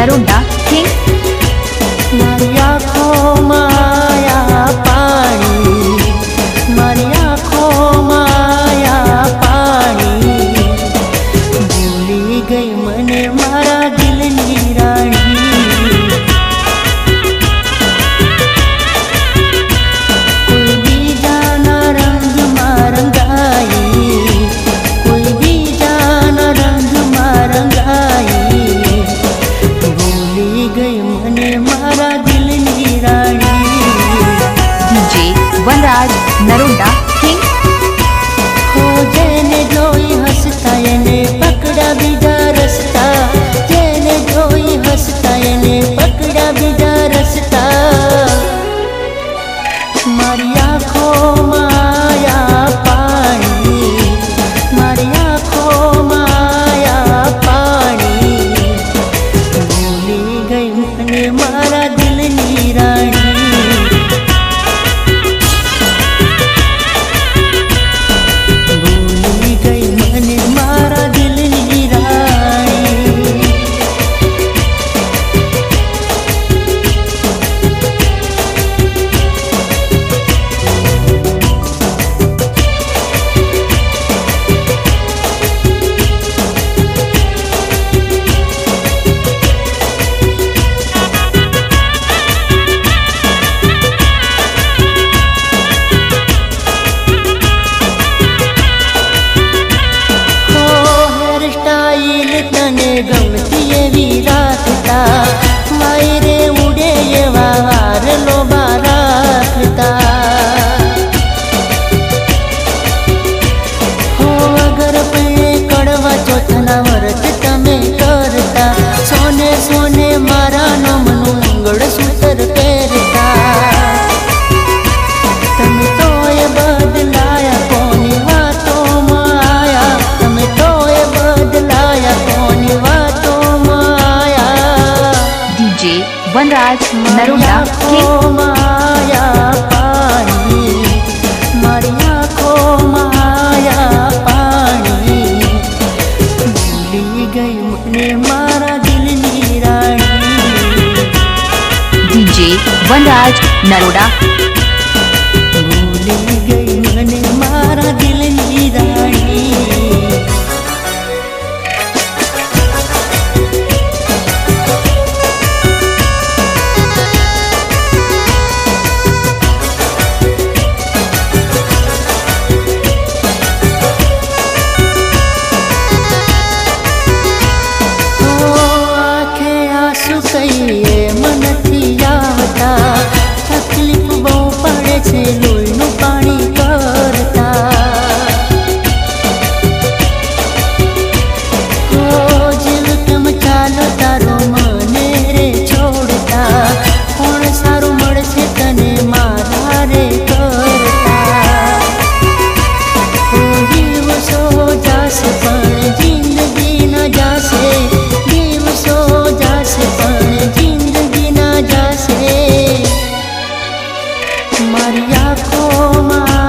Naroda king મારી આંખોમાં આયા પાણી, મારી આંખોમાં આયા પાણી, ભૂલી ગઈ મને મારા દિલની રાણી. કોઈ બીજાના રંગમાં રંગાઈ, કોઈ બીજાના રંગમાં રંગાઈ, ભૂલી ગઈ મને મારા દિલની રાણી. ડીજે વનરાજ નરોડા કિંગ હો જેને જોઈ હસતા એને પકડા બીજા રસ્તા, જેને જોઈ હસતા એને પકડા બીજા રસ્તા. મારી આંખોમાં આયા પાણી, મારી આંખોમાં આયા પાણી, ભૂલી ગઈ મને મારા દિલની રાણી. ભૂલી ગઈ મને મારા દિલની રાણી. હેરસ્ટાઈલ તને ગમતી એવી રાખતા, વાયરે ઉડે એવા વાર લોબા રાખતા. હો અગર પૈણે કડવા ચોથના વ્રત તમે કરતા, સોને સોને મારા નોમનું મંગળસૂત્ર પહેરતા. તમે તોય બદલાયા કોની વાતોમાં આયા, તમે તોય બદલાયા કોની વાતોમાં આયા. ડીજે વનરાજ નરોડા કિંગ આંખોમાં આયા પાણી, મારી આંખોમાં આયા પાણી, ભૂલી ગઈ મને મારા દિલની રાણી. ડીજે વનરાજ નરોડા ભૂલી ગઈ મને મારા દિલની રાણી. આંખે આંસુ કહીએ મનથી આવતા, તકલીફ બહુ પડે છે લોહીનું પાણી કરતા. જીવ કેમ ચાલો તારો મને રે છોડતા, કોણ સારું મળશે તને મારા રે કરતા. દિવસો જાશે પણ જિંદગી ન જાશે, દિવસો જાશે પણ જિંદગી ન જાશે. મારી આંખોમાં